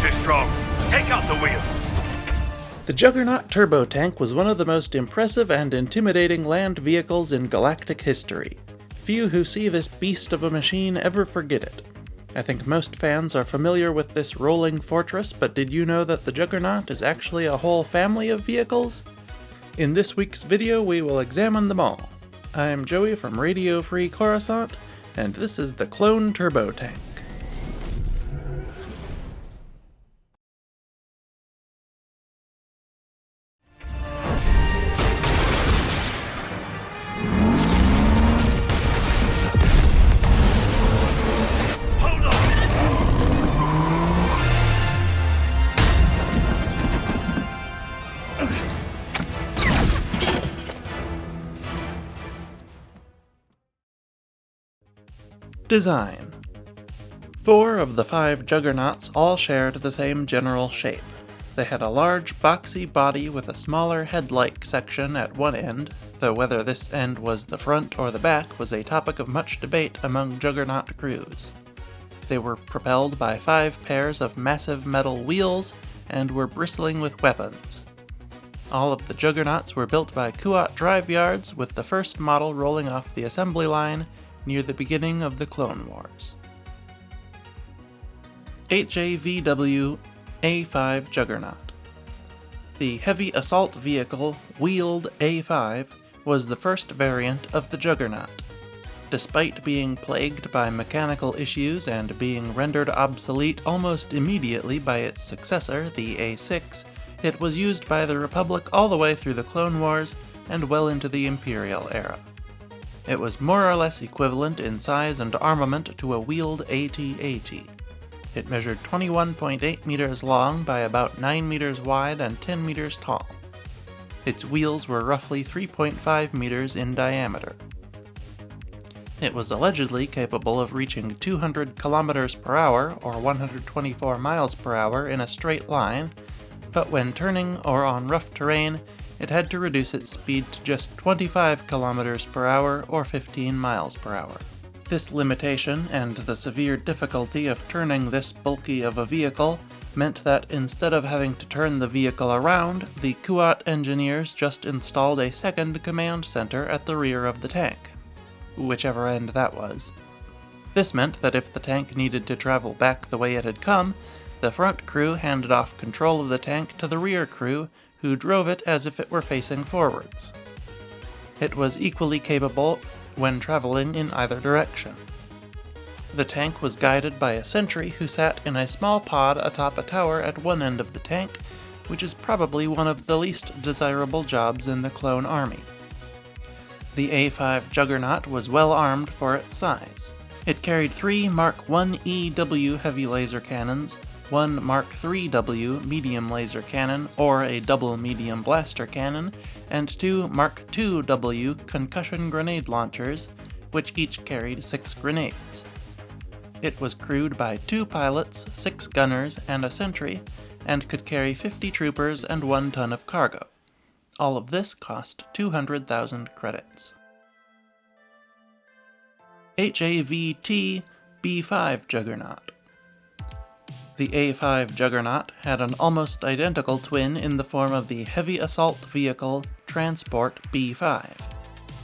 too strong. Take out the wheels. The Juggernaut turbo tank was one of the most impressive and intimidating land vehicles in galactic history. Few who see this beast of a machine ever forget it. I think most fans are familiar with this rolling fortress, but did you know that the Juggernaut is actually a whole family of vehicles? In this week's video, we will examine them all. I'm Joey from Radio Free Coruscant, and this is the Clone Turbo Tank. Design. 4 of the 5 Juggernauts all shared the same general shape. They had a large, boxy body with a smaller head-like section at one end, though whether this end was the front or the back was a topic of much debate among Juggernaut crews. They were propelled by 5 pairs of massive metal wheels and were bristling with weapons. All of the Juggernauts were built by Kuat drive yards, with the first model rolling off the assembly line near the beginning of the Clone Wars. HAVW A5 Juggernaut. The heavy assault vehicle, wheeled A5, was the first variant of the Juggernaut. Despite being plagued by mechanical issues and being rendered obsolete almost immediately by its successor, the A6, it was used by the Republic all the way through the Clone Wars and well into the Imperial era. It was more or less equivalent in size and armament to a wheeled AT-AT. It measured 21.8 meters long by about 9 meters wide and 10 meters tall. Its wheels were roughly 3.5 meters in diameter. It was allegedly capable of reaching 200 kilometers per hour or 124 miles per hour in a straight line, but when turning or on rough terrain, it had to reduce its speed to just 25 kilometers per hour or 15 miles per hour. This limitation and the severe difficulty of turning this bulky of a vehicle meant that instead of having to turn the vehicle around, the Kuat engineers just installed a second command center at the rear of the tank, whichever end that was. This meant that if the tank needed to travel back the way it had come, the front crew handed off control of the tank to the rear crew, who drove it as if it were facing forwards. It was equally capable when traveling in either direction. The tank was guided by a sentry who sat in a small pod atop a tower at one end of the tank, which is probably one of the least desirable jobs in the clone army. The A5 Juggernaut was well armed for its size. It carried 3 Mark 1EW heavy laser cannons, 1 Mark IIIW medium laser cannon or a double medium blaster cannon, and 2 Mark IIW concussion grenade launchers, which each carried 6 grenades. It was crewed by 2 pilots, 6 gunners, and a sentry, and could carry 50 troopers and 1 ton of cargo. All of this cost 200,000 credits. HAVT B5 Juggernaut. The A5 Juggernaut had an almost identical twin in the form of the heavy assault vehicle Transport B5.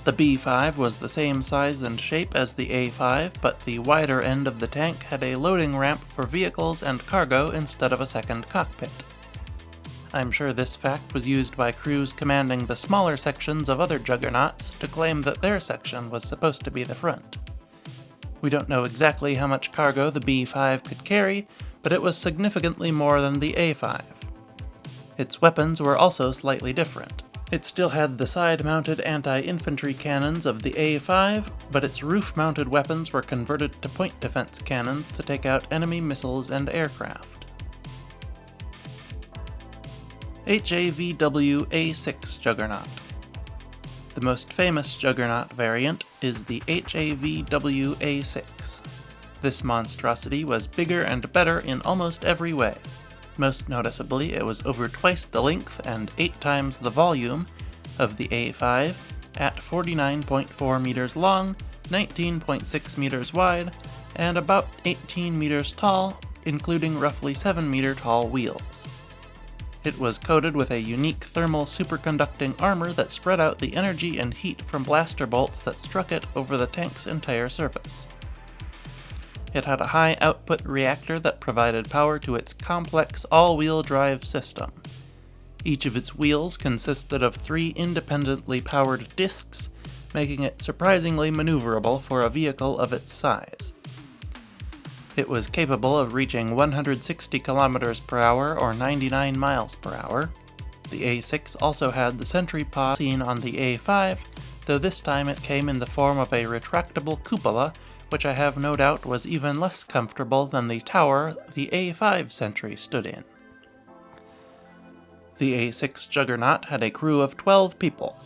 The B5 was the same size and shape as the A5, but the wider end of the tank had a loading ramp for vehicles and cargo instead of a second cockpit. I'm sure this fact was used by crews commanding the smaller sections of other Juggernauts to claim that their section was supposed to be the front. We don't know exactly how much cargo the B5 could carry, but it was significantly more than the A5. Its weapons were also slightly different. It still had the side-mounted anti-infantry cannons of the A5, but its roof-mounted weapons were converted to point defense cannons to take out enemy missiles and aircraft. HAVW A6 Juggernaut. The most famous Juggernaut variant is the HAVW A6. This monstrosity was bigger and better in almost every way. Most noticeably, it was over twice the length and 8 times the volume of the A5 at 49.4 meters long, 19.6 meters wide, and about 18 meters tall, including roughly 7-meter tall wheels. It was coated with a unique thermal superconducting armor that spread out the energy and heat from blaster bolts that struck it over the tank's entire surface. It had a high-output reactor that provided power to its complex all-wheel drive system. Each of its wheels consisted of 3 independently powered discs, making it surprisingly maneuverable for a vehicle of its size. It was capable of reaching 160 km per hour or 99 miles per hour. The A6 also had the sentry pod seen on the A5, though this time it came in the form of a retractable cupola, which I have no doubt was even less comfortable than the tower the A5 sentry stood in. The A6 Juggernaut had a crew of 12 people,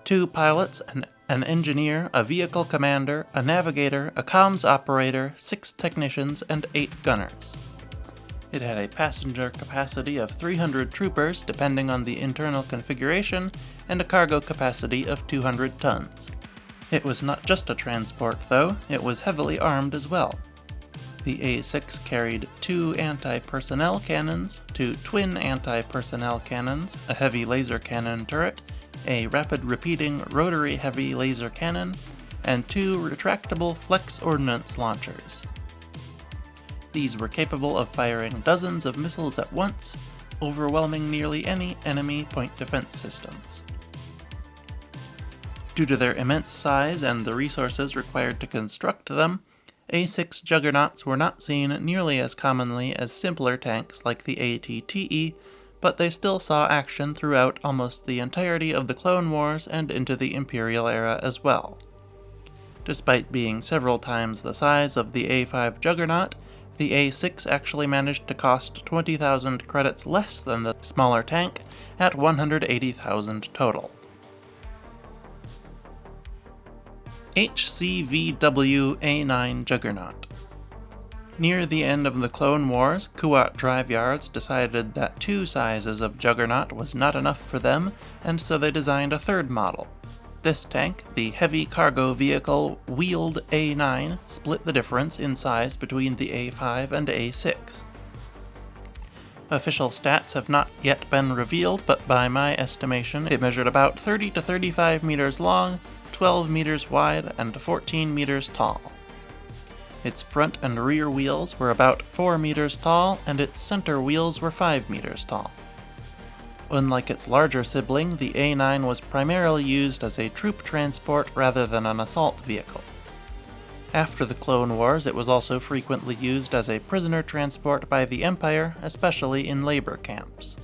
2 pilots, an engineer, a vehicle commander, a navigator, a comms operator, 6 technicians, and 8 gunners. It had a passenger capacity of 300 troopers depending on the internal configuration, and a cargo capacity of 200 tons. It was not just a transport though, it was heavily armed as well. The A6 carried 2 anti-personnel cannons, 2 twin anti-personnel cannons, a heavy laser cannon turret, a rapid repeating rotary heavy laser cannon, and 2 retractable flex ordnance launchers. These were capable of firing dozens of missiles at once, overwhelming nearly any enemy point defense systems. Due to their immense size and the resources required to construct them, A6 Juggernauts were not seen nearly as commonly as simpler tanks like the ATTE, but they still saw action throughout almost the entirety of the Clone Wars and into the Imperial era as well. Despite being several times the size of the A5 Juggernaut, the A6 actually managed to cost 20,000 credits less than the smaller tank at 180,000 total. HCVW A9 Juggernaut. Near the end of the Clone Wars, Kuat Drive Yards decided that 2 sizes of Juggernaut was not enough for them, and so they designed a third model. This tank, the heavy cargo vehicle wheeled A9, split the difference in size between the A5 and A6. Official stats have not yet been revealed, but by my estimation, it measured about 30 to 35 meters long, 12 meters wide, and 14 meters tall. Its front and rear wheels were about 4 meters tall, and its center wheels were 5 meters tall. Unlike its larger sibling, the A9 was primarily used as a troop transport rather than an assault vehicle. After the Clone Wars, it was also frequently used as a prisoner transport by the Empire, especially in labor camps.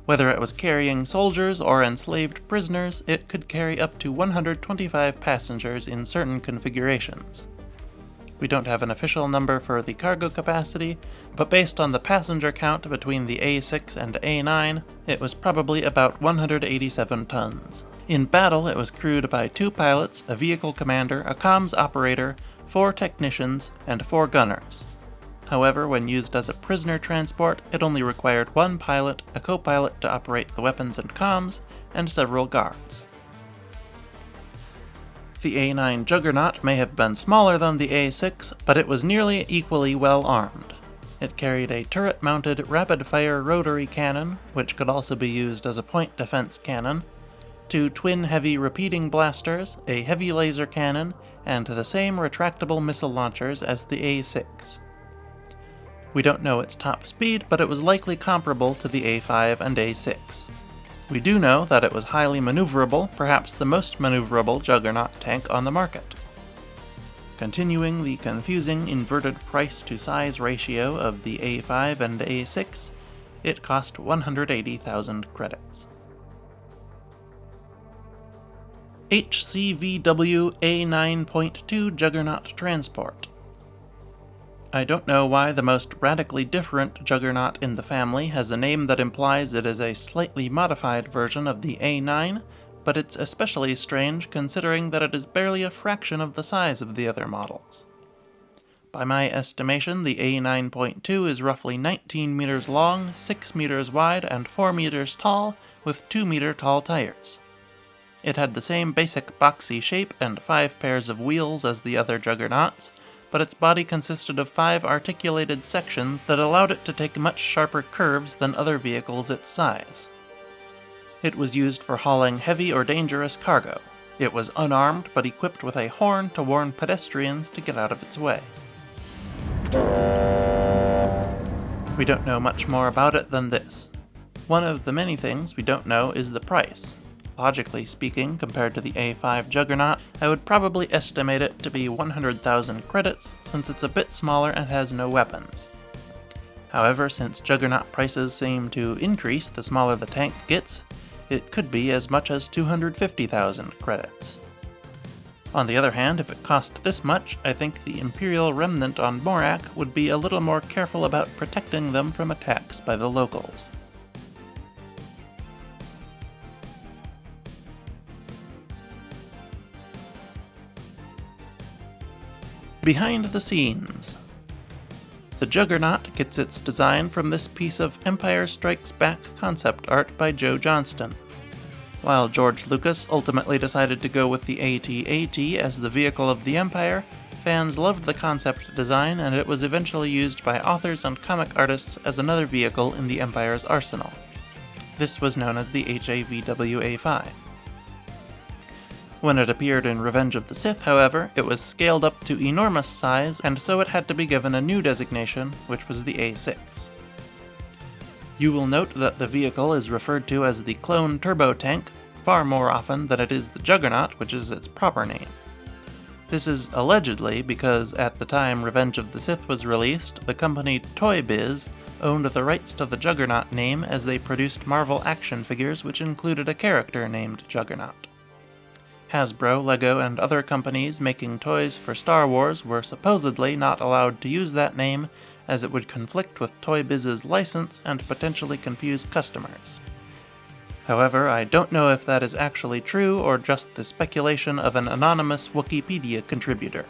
Whether it was carrying soldiers or enslaved prisoners, it could carry up to 125 passengers in certain configurations. We don't have an official number for the cargo capacity, but based on the passenger count between the A6 and A9, it was probably about 187 tons. In battle, it was crewed by 2 pilots, a vehicle commander, a comms operator, 4 technicians, and 4 gunners. However, when used as a prisoner transport, it only required 1 pilot, a co-pilot to operate the weapons and comms, and several guards. The A9 Juggernaut may have been smaller than the A6, but it was nearly equally well armed. It carried a turret-mounted rapid-fire rotary cannon, which could also be used as a point defense cannon, 2 twin heavy repeating blasters, a heavy laser cannon, and the same retractable missile launchers as the A6. We don't know its top speed, but it was likely comparable to the A5 and A6. We do know that it was highly maneuverable, perhaps the most maneuverable Juggernaut tank on the market. Continuing the confusing inverted price-to-size ratio of the A5 and A6, it cost 180,000 credits. HCVW A9.2 Juggernaut Transport. I don't know why the most radically different Juggernaut in the family has a name that implies it is a slightly modified version of the A9, but it's especially strange considering that it is barely a fraction of the size of the other models. By my estimation, the A9.2 is roughly 19 meters long, 6 meters wide, and 4 meters tall, with 2-meter tall tires. It had the same basic boxy shape and 5 pairs of wheels as the other Juggernauts, but its body consisted of 5 articulated sections that allowed it to take much sharper curves than other vehicles its size. It was used for hauling heavy or dangerous cargo. It was unarmed, but equipped with a horn to warn pedestrians to get out of its way. We don't know much more about it than this. One of the many things we don't know is the price. Logically speaking, compared to the A5 Juggernaut, I would probably estimate it to be 100,000 credits, since it's a bit smaller and has no weapons. However, since Juggernaut prices seem to increase the smaller the tank gets, it could be as much as 250,000 credits. On the other hand, if it cost this much, I think the Imperial Remnant on Morak would be a little more careful about protecting them from attacks by the locals. Behind the scenes. The Juggernaut gets its design from this piece of Empire Strikes Back concept art by Joe Johnston. While George Lucas ultimately decided to go with the AT-AT as the vehicle of the Empire, fans loved the concept design, and it was eventually used by authors and comic artists as another vehicle in the Empire's arsenal. This was known as the HAVWA-5. When it appeared in Revenge of the Sith, however, it was scaled up to enormous size, and so it had to be given a new designation, which was the A6. You will note that the vehicle is referred to as the Clone Turbo Tank far more often than it is the Juggernaut, which is its proper name. This is allegedly because at the time Revenge of the Sith was released, the company Toy Biz owned the rights to the Juggernaut name as they produced Marvel action figures which included a character named Juggernaut. Hasbro, Lego, and other companies making toys for Star Wars were supposedly not allowed to use that name, as it would conflict with Toy Biz's license and potentially confuse customers. However, I don't know if that is actually true or just the speculation of an anonymous Wikipedia contributor.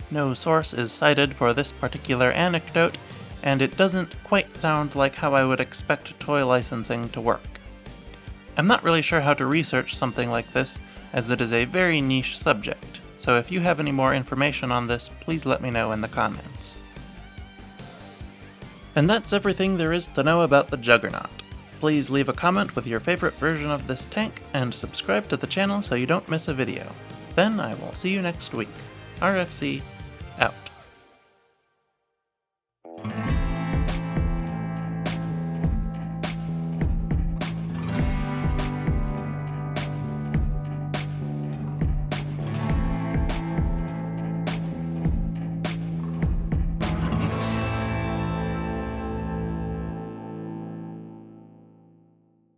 No source is cited for this particular anecdote, and it doesn't quite sound like how I would expect toy licensing to work. I'm not really sure how to research something like this, as it is a very niche subject, so if you have any more information on this, please let me know in the comments. And that's everything there is to know about the Juggernaut. Please leave a comment with your favorite version of this tank, and subscribe to the channel so you don't miss a video. Then I will see you next week. RFC.